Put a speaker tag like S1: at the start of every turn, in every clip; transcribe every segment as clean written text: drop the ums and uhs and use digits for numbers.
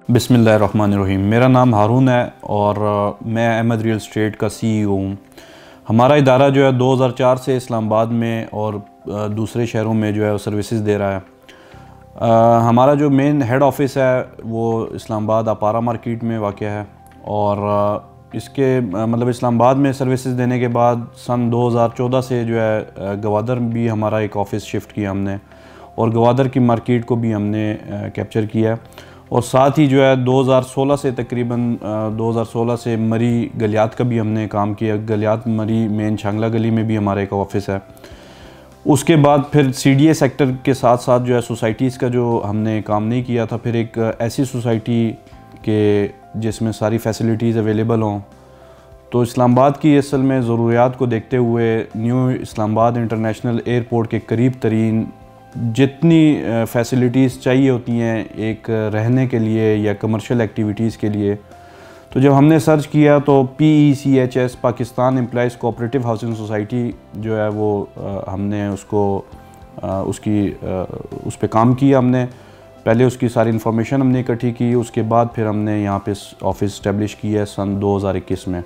S1: बिस्मिल्लाहिर्रहमानिर्रहीम। मेरा नाम हारून है और मैं अहमद रियल एस्टेट का CEO हूँ। हमारा इदारा जो है 2004 से इस्लामाबाद में और दूसरे शहरों में जो है वो सर्विसेज दे रहा है। हमारा जो मेन हेड ऑफिस है वो इस्लामाबाद अपारा मार्केट में वाक़ है और इसके मतलब इस्लामाबाद में सर्विसेज देने के बाद सन 2014 से जो है गवादर भी हमारा एक ऑफ़िस शिफ्ट किया हमने और गवादर की मार्केट को भी हमने कैप्चर किया और साथ ही जो है 2016 से तकरीबन 2016 से मरी गलियात का भी हमने काम किया। गलियात मरी मेन छांगला गली में भी हमारा एक ऑफ़िस है। उसके बाद फिर CDA सेक्टर के साथ साथ जो है सोसाइटीज़ का जो हमने काम नहीं किया था, फिर एक ऐसी सोसाइटी के जिसमें सारी फैसिलिटीज़ अवेलेबल हों। तो इस्लामाबाद की असल में ज़रूरियात को देखते हुए न्यू इस्लामाबाद इंटरनेशनल एयरपोर्ट के करीब तरीन जितनी फैसिलिटीज़ चाहिए होती हैं एक रहने के लिए या कमर्शियल एक्टिविटीज़ के लिए, तो जब हमने सर्च किया तो PECHS Pakistan employees cooperative housing society जो है वो हमने उसको उस पे काम किया। हमने पहले उसकी सारी इन्फॉर्मेशन हमने इकट्ठी की, उसके बाद फिर हमने यहाँ पे ऑफ़िस इस्टेब्लिश किया है सन 2021 में।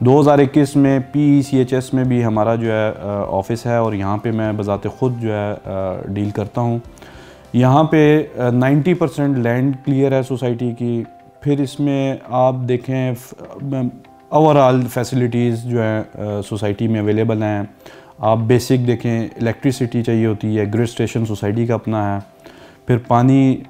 S1: 2021 में PECHS में भी हमारा जो है ऑफ़िस है और यहाँ पे मैं बज़ाते ख़ुद जो है डील करता हूँ। यहाँ पे 90% लैंड क्लियर है सोसाइटी की। फिर इसमें आप देखें ओवरऑल फैसिलिटीज़ जो है सोसाइटी में अवेलेबल हैं। आप बेसिक देखें, इलेक्ट्रिसिटी चाहिए होती है, ग्रिड स्टेशन सोसाइटी का अपना है। फिर पानी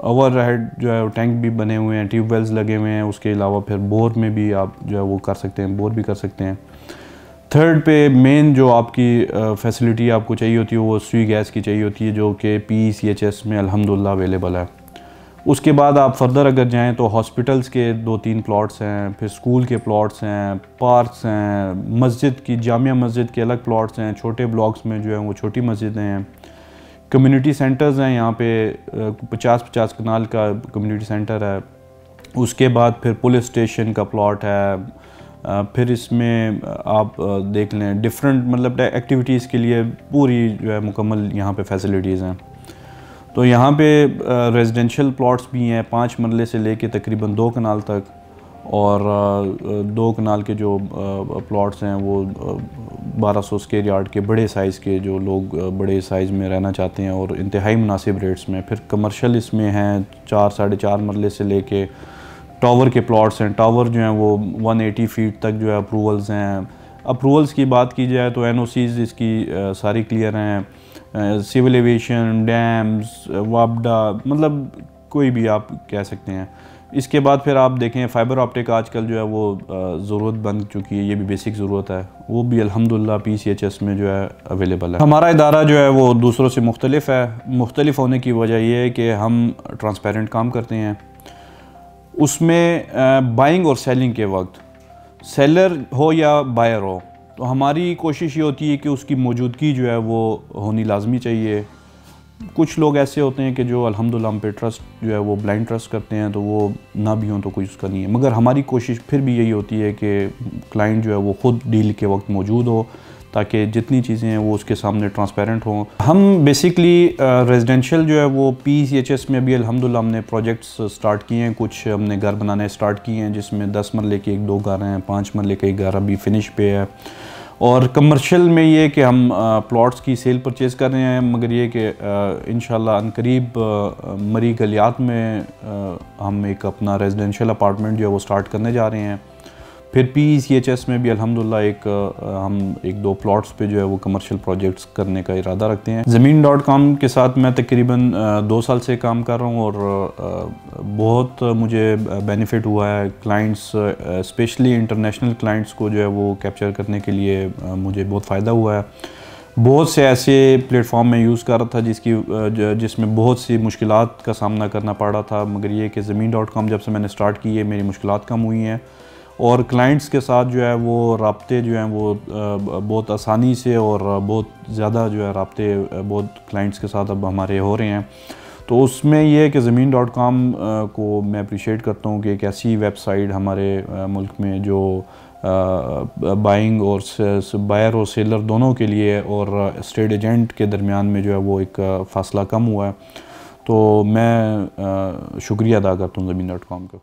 S1: ओवरहेड जो है टैंक भी बने हुए हैं, ट्यूबवेल्स लगे हुए हैं। उसके अलावा फिर बोर में भी आप जो है वो कर सकते हैं, बोर भी कर सकते हैं। थर्ड पे मेन जो आपकी फैसिलिटी आपको चाहिए होती है वो सुई गैस की चाहिए होती है, जो कि PECHS में अल्हम्दुलिल्लाह अवेलेबल है। उसके बाद आप फर्दर अगर जाएँ तो हॉस्पिटल्स के 2-3 प्लॉट्स हैं, फिर स्कूल के प्लॉट्स हैं, पार्क्स हैं, मस्जिद की जामिया मस्जिद के अलग प्लॉट्स हैं, छोटे ब्लॉक्स में जो है वो छोटी मस्जिदें हैं, कम्युनिटी सेंटर्स हैं। यहाँ पे 50-50 कनाल का कम्युनिटी सेंटर है। उसके बाद फिर पुलिस स्टेशन का प्लॉट है। फिर इसमें आप देख लें डिफरेंट मतलब एक्टिविटीज़ के लिए पूरी जो है मुकम्मल यहाँ पे फैसिलिटीज़ हैं। तो यहाँ पे रेजिडेंशियल प्लॉट्स भी हैं 5 मरले से लेके तकरीबन 2 कनाल तक, और 2 कनाल के जो प्लॉट्स हैं वो 1200 स्क्वायर यार्ड के बड़े साइज़ के, जो लोग बड़े साइज़ में रहना चाहते हैं और इंतहाई मुनासिब रेट्स में। फिर कमर्शियल इसमें हैं 4-4.5 मरले से लेके टावर के प्लॉट्स हैं। टावर जो हैं वो 180 फीट तक जो है अप्रूवल्स हैं। अप्रूवल्स की बात की जाए तो NOCs इसकी सारी क्लियर हैं। सिविल एविएशन, डैम्स, वापडा, मतलब कोई भी आप कह सकते हैं। इसके बाद फिर आप देखें फाइबर ऑप्टिक आजकल जो है वो ज़रूरत बन चुकी है, ये भी बेसिक ज़रूरत है, वो भी अल्हम्दुलिल्लाह PECHS में जो है अवेलेबल है। हमारा इदारा जो है वो दूसरों से मुख्तलिफ है। मुख्तलिफ होने की वजह ये है कि हम ट्रांसपेरेंट काम करते हैं। उसमें बाइंग और सेलिंग के वक्त सेलर हो या बायर हो, तो हमारी कोशिश ये होती है कि उसकी मौजूदगी जो है वो होनी लाजमी चाहिए। कुछ लोग ऐसे होते हैं कि जो अल्हम्दुलिल्लाह हम पे ट्रस्ट जो है वो ब्लाइंड ट्रस्ट करते हैं, तो वो ना भी हों तो कोई उसका नहीं है। मगर हमारी कोशिश फिर भी यही होती है कि क्लाइंट जो है वो ख़ुद डील के वक्त मौजूद हो, ताकि जितनी चीज़ें हैं वो उसके सामने ट्रांसपेरेंट हों। हम बेसिकली रेजिडेंशियल जो है वो PECHS में भी अल्हम्दुलिल्लाह हमने प्रोजेक्ट्स स्टार्ट किए हैं। कुछ हमने घर बनाने स्टार्ट किए हैं जिसमें 10 मरले के 1-2 घर हैं, 5 मरले का 1 घर अभी फिनिश पे है। और कमर्शियल में ये कि हम प्लॉट्स की सेल परचेज़ कर रहे हैं, मगर ये कि इंशाल्लाह अनकरीब मरी गलियात में हम एक अपना रेजिडेंशियल अपार्टमेंट जो है वो स्टार्ट करने जा रहे हैं। फिर PECHS में भी अल्हम्दुलिल्लाह हम 1-2 प्लॉट्स पे जो है वो कमर्शियल प्रोजेक्ट्स करने का इरादा रखते हैं। ज़मीन.com के साथ मैं तकरीबन 2 साल से काम कर रहा हूँ और बहुत मुझे बेनिफिट हुआ है। क्लाइंट्स स्पेशली इंटरनेशनल क्लाइंट्स को जो है वो कैप्चर करने के लिए मुझे बहुत फ़ायदा हुआ है। बहुत से ऐसे प्लेटफॉर्म में यूज़ कर रहा था जिसमें बहुत सी मुश्किलात का सामना करना पड़ रहा था, मगर ये कि ज़मीन.com जब से मैंने स्टार्ट की है मेरी मुश्किलात कम हुई हैं और क्लाइंट्स के साथ जो है वो राब्ते जो हैं वो बहुत आसानी से और बहुत ज़्यादा जो है राब्ते बहुत क्लाइंट्स के साथ अब हमारे हो रहे हैं। तो उसमें ये है कि ज़मीन.com को मैं अप्रिशिएट करता हूँ कि एक ऐसी वेबसाइट हमारे मुल्क में जो बाइंग और बायर और सेलर दोनों के लिए और स्टेट एजेंट के दरमियान में जो है वो एक फ़ासला कम हुआ है। तो मैं शुक्रिया अदा करता हूँ ज़मीन.com का।